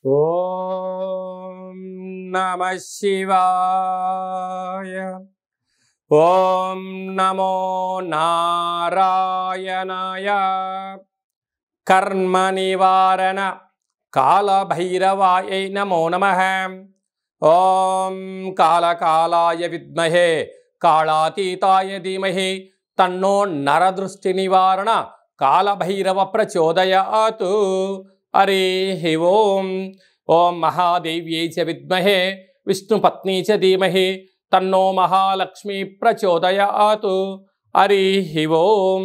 ఓం నమః శివాయ. ఓం నమో నారాయణాయ. కర్మ నివారణ కాళభైరవాయ నమో నమః. ఓం కాళకాలాయ విద్మహే కాళాతీతాయ ధీమహి తన్నో నరదృష్టి నివారణ కాళభైరవ ప్రచోదయాత్. హరి ఓం. ఓం మహాదేవ్యై చ విద్మహే విష్ణుపత్నీ చ ధీమహి తన్నో మహాలక్ష్మి ప్రచోదయాత్. హరి ఓం.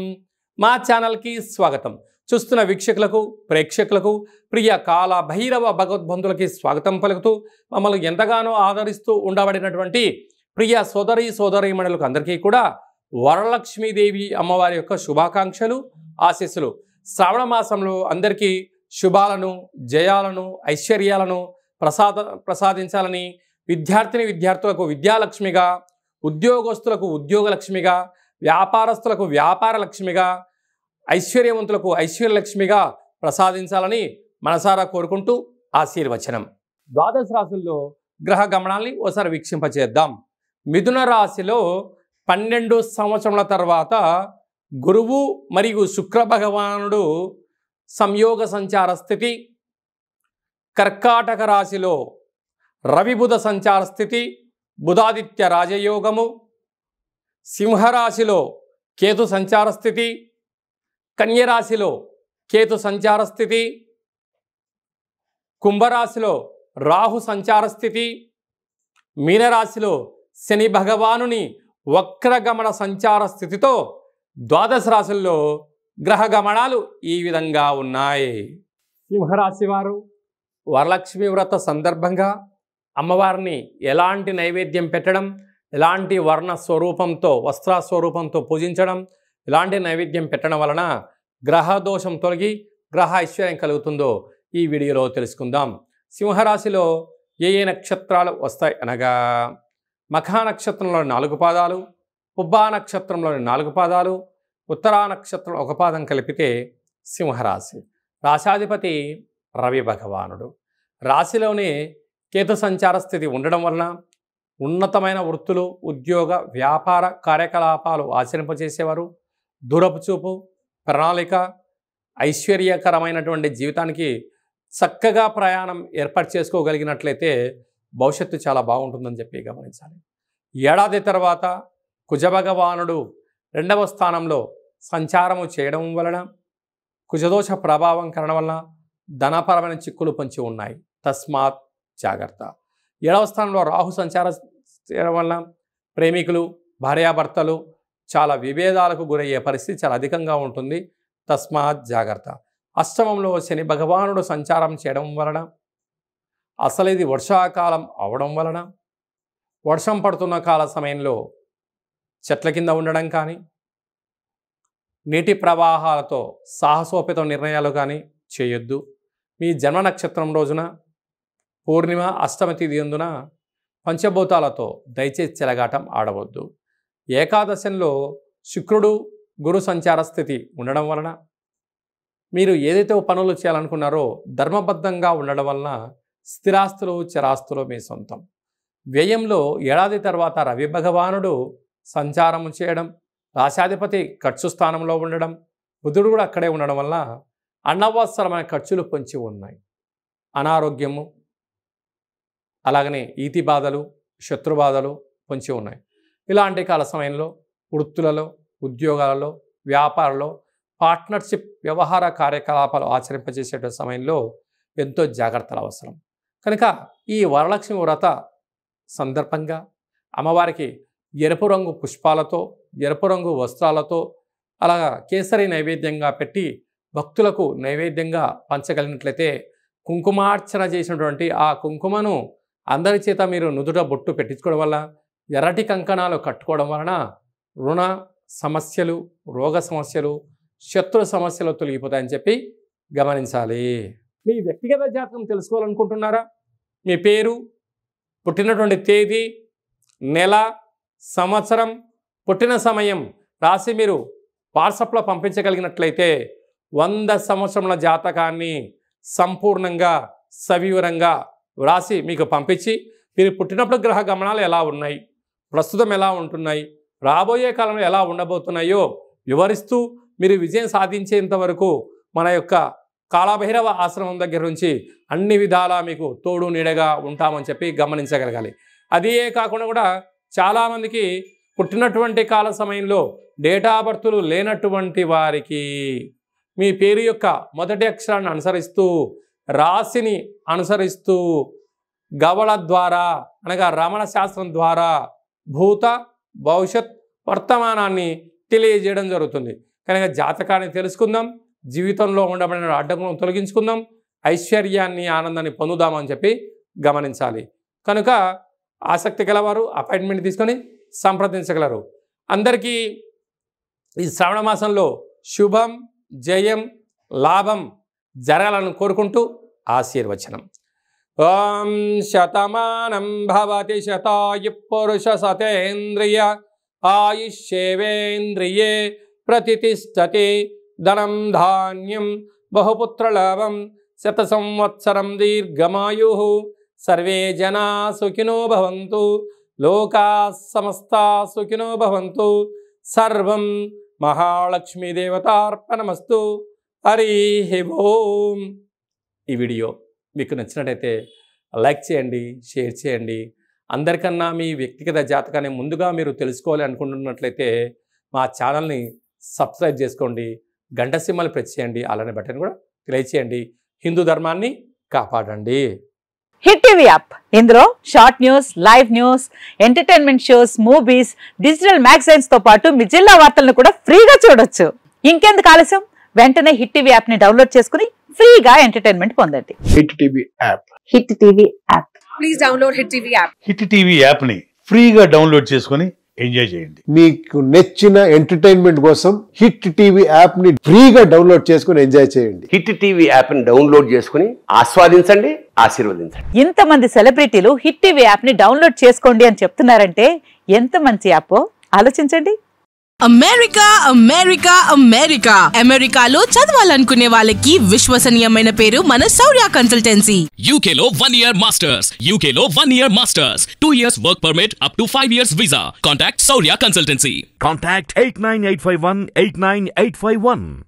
మా ఛానల్కి స్వాగతం. చూస్తున్న వీక్షకులకు ప్రేక్షకులకు ప్రియ కాళభైరవ భగవద్బంధులకి స్వాగతం పలుకుతూ మమ్మల్ని ఎంతగానో ఆదరిస్తూ ఉండబడినటువంటి ప్రియ సోదరీమణులకు అందరికీ కూడా వరలక్ష్మీదేవి అమ్మవారి యొక్క శుభాకాంక్షలు ఆశీస్సులు. శ్రావణ మాసంలో అందరికీ శుభాలను జయాలను ఐశ్వర్యాలను ప్రసాదించాలని, విద్యార్థులకు విద్యాలక్ష్మిగా, ఉద్యోగస్తులకు ఉద్యోగలక్ష్మిగా, వ్యాపారస్తులకు వ్యాపారలక్ష్మిగా, ఐశ్వర్యవంతులకు ఐశ్వర్యలక్ష్మిగా ప్రసాదించాలని మనసారా కోరుకుంటూ ఆశీర్వచనం. ద్వాదశ రాశుల్లో గ్రహ గమనాల్ని ఓసారి వీక్షింపచేద్దాం. మిథున రాశిలో 12 సంవత్సరముల తర్వాత గురువు మరియు శుక్ర భగవానుడు సంయోగ సంచార స్థితి. కర్కాటక రాశిలో రవి బుధ సంచార స్థితి, బుధాదిత్య రాజయోగము. సింహరాశిలో కేతు సంచార స్థితి, కన్యరాశిలో కేతు సంచార స్థితి, కుంభరాశిలో రాహు సంచార స్థితి, మీనరాశిలో శని భగవానుని వక్రగమన సంచార స్థితితో ద్వాదశ రాశుల్లో గ్రహ గమనాలు ఈ విధంగా ఉన్నాయి. సింహరాశి వారు వరలక్ష్మి వ్రత సందర్భంగా అమ్మవారిని ఎలాంటి నైవేద్యం పెట్టడం, ఎలాంటి వర్ణ స్వరూపంతో వస్త్ర స్వరూపంతో పూజించడం, ఎలాంటి నైవేద్యం పెట్టడం వలన గ్రహ దోషం తొలగి గ్రహ ఐశ్వర్యం కలుగుతుందో ఈ వీడియోలో తెలుసుకుందాం. సింహరాశిలో ఏ నక్షత్రాలు వస్తాయి అనగా మఖా నక్షత్రంలోని 4 పాదాలు, పుబ్బా నక్షత్రంలోని 4 పాదాలు, ఉత్తరా నక్షత్రం 1 పాదం కలిపితే సింహరాశి. రాశాధిపతి రవి భగవానుడు. రాశిలోనే కేతు సంచార స్థితి ఉండడం వలన ఉన్నతమైన వృత్తులు, ఉద్యోగ వ్యాపార కార్యకలాపాలు ఆచరింపజేసేవారు. దూరపు చూపు, ప్రణాళిక, ఐశ్వర్యకరమైనటువంటి జీవితానికి చక్కగా ప్రయాణం ఏర్పాటు చేసుకోగలిగినట్లయితే భవిష్యత్తు చాలా బాగుంటుందని చెప్పి గమనించాలి. ఏడాది తర్వాత కుజభగవానుడు 2వ స్థానంలో సంచారము చేయడం వలన కుజదోష ప్రభావం కారణం వలన ధనపరమైన చిక్కులు పొంచి ఉన్నాయి. తస్మాత్ జాగ్రత్త. 7వ స్థానంలో రాహు సంచారం చేయడం వలన ప్రేమికులు, భార్యాభర్తలు చాలా విభేదాలకు గురయ్యే పరిస్థితి చాలా అధికంగా ఉంటుంది. తస్మాత్ జాగ్రత్త. అష్టమంలో శని భగవానుడు సంచారం చేయడం వలన అసలు ఇది వర్షాకాలం అవడం వలన వర్షం పడుతున్న కాల సమయంలో చెట్ల కింద ఉండడం కానీ, నీటి ప్రవాహాలతో సాహసోపేత నిర్ణయాలు కానీ చేయొద్దు. మీ జన్మ నక్షత్రం రోజున పూర్ణిమ అష్టమి తిథి యందున పంచభూతాలతో దయచేసి చెలగాటం ఆడవద్దు. ఏకాదశంలో శుక్రుడు గురు సంచార స్థితి ఉండడం వలన మీరు ఏదైతే పనులు చేయాలనుకున్నారో ధర్మబద్ధంగా ఉండడం వలన స్థిరాస్తులు చరాస్తులు మీ సొంతం. వ్యయంలో ఏడాది తర్వాత రవి భగవానుడు సంచారము చేయడం, రాశాధిపతి ఖర్చు స్థానంలో ఉండడం, బుధుడు కూడా అక్కడే ఉండడం వల్ల అనవసరమైన ఖర్చులు పొంచి ఉన్నాయి. అనారోగ్యము, అలాగనే ఈతి బాధలు, శత్రు బాధలు పొంచి ఉన్నాయి. ఇలాంటి కాల సమయంలో వృత్తులలో, ఉద్యోగాలలో, వ్యాపారంలో పార్ట్నర్షిప్ వ్యవహార కార్యకలాపాలు ఆచరింపజేసే సమయంలో ఎంతో జాగ్రత్తలు అవసరం. కనుక ఈ వరలక్ష్మి వ్రత సందర్భంగా అమ్మవారికి ఎరుపు రంగు పుష్పాలతో, ఎరుపు రంగు వస్త్రాలతో అలాగా కేసరి నైవేద్యంగా పెట్టి భక్తులకు నైవేద్యంగా పంచగలిగినట్లయితే కుంకుమార్చన చేసినటువంటి ఆ కుంకుమను అందరి చేత మీరు నుదుట బొట్టు పెట్టించుకోవడం వల్ల, ఎర్రటి కంకణాలు కట్టుకోవడం వలన రుణ సమస్యలు, రోగ సమస్యలు, శత్రు సమస్యలు తొలగిపోతాయని చెప్పి గమనించాలి. మీ వ్యక్తిగత జాతకం తెలుసుకోవాలనుకుంటున్నారా? మీ పేరు, పుట్టినటువంటి తేదీ, నెల, సంవత్సరం, పుట్టిన సమయం రాసి మీరు వాట్సాప్లో పంపించగలిగినట్లయితే 100 సంవత్సరముల జాతకాన్ని సంపూర్ణంగా సవివరంగా వ్రాసి మీకు పంపించి మీరు పుట్టినప్పుడు గ్రహ గమనాలు ఎలా ఉన్నాయి, ప్రస్తుతం ఎలా ఉంటున్నాయి, రాబోయే కాలంలో ఎలా ఉండబోతున్నాయో వివరిస్తూ మీరు విజయం సాధించేంత వరకు మన యొక్క కాళభైరవ ఆశ్రమం దగ్గర నుంచి అన్ని విధాలా మీకు తోడు నీడగా ఉంటామని చెప్పి గమనించగలగాలి. అదే కాకుండా కూడా చాలామందికి పుట్టినటువంటి కాల సమయంలో డేటా బర్తులు లేనటువంటి వారికి మీ పేరు యొక్క మొదటి అక్షరాన్ని అనుసరిస్తూ రాశిని అనుసరిస్తూ గవళ ద్వారా అనగా రమణ శాస్త్రం ద్వారా భూత భవిష్యత్ వర్తమానాన్ని తెలియజేయడం జరుగుతుంది. కనుక జాతకాన్ని తెలుసుకుందాం, జీవితంలో ఉండబడిన అడ్డంకులను తొలగించుకుందాం, ఐశ్వర్యాన్ని ఆనందాన్ని పొందుదామని చెప్పి గమనించాలి. కనుక ఆసక్తి గలవారు అపాయింట్మెంట్ తీసుకొని సంప్రదించగలరు. అందరికీ ఈ శ్రావణ మాసంలో శుభం, జయం, లాభం జరగాలని కోరుకుంటూ ఆశీర్వచనం. ఓం శతమానం భవతి శతాయు పురుష సతేంద్రియ ఆయుష్యేవేంద్రియే ప్రతిష్టతి ధనం ధాన్యం బహుపుత్రలాభం శత సంవత్సరం దీర్ఘమాయు సర్వే జనా సుఖినో భవంతు లోకా సమస్తా సుఖినో భవంతు సర్వం మహాలక్ష్మీ దేవతార్పణమస్తు. హరి ఓం. ఈ వీడియో మీకు నచ్చినట్టయితే లైక్ చేయండి, షేర్ చేయండి. అందరికన్నా మీ వ్యక్తిగత జాతకాన్ని ముందుగా మీరు తెలుసుకోవాలి అనుకుంటున్నట్లయితే మా ఛానల్ని సబ్స్క్రైబ్ చేసుకోండి, గంట సింబల్ ప్రెస్ చేయండి, అలానే బటన్ కూడా తెలియచేయండి. హిందూ ధర్మాన్ని కాపాడండి. హిట్ టీవీ యాప్, ఇందులో short news, live news, entertainment shows, movies, digital magazines తో పాటు మీ జిల్లా వార్తలను కూడా ఫ్రీగా చూడొచ్చు. ఇంకెందుకు ఆలస్యం, వెంటనే హిట్ టీవీ యాప్ ని డౌన్లోడ్ చేసుకుని ఫ్రీగా ఎంటర్టైన్మెంట్ పొందండి. Hit TV app. Hit TV app. Please download hit TV app. Hit TV app ని ఫ్రీగా డౌన్లోడ్ చేసుకుని ఎంజాయ్ చేయండి. మీకు నచ్చిన ఎంటర్టైన్మెంట్ కోసం హిట్ టీవీ యాప్ ని ఫ్రీగా డౌన్లోడ్ చేసుకుని ఎంజాయ్ చేయండి. హిట్ టీవీ యాప్ ని డౌన్లోడ్ చేసుకుని ఆస్వాదించండి, ఆశీర్వదించండి. ఇంతమంది సెలబ్రిటీలు హిట్ టీవీ యాప్ ని డౌన్లోడ్ చేసుకోండి అని చెప్తున్నారంటే ఎంత మంచి యాప్ ఆలోచించండి. అమెరికా అమెరికా అమెరికా అమెరికాలో చదవాలనుకునే వాళ్ళకి విశ్వసనీయమైన పేరు మన శౌర్య కన్సల్టెన్సీ. UK లో 1 year masters, UK లో 1 year masters, 2 years work permit up to 5 years visa. Contact Saurya Consultancy. Contact 89851 89851.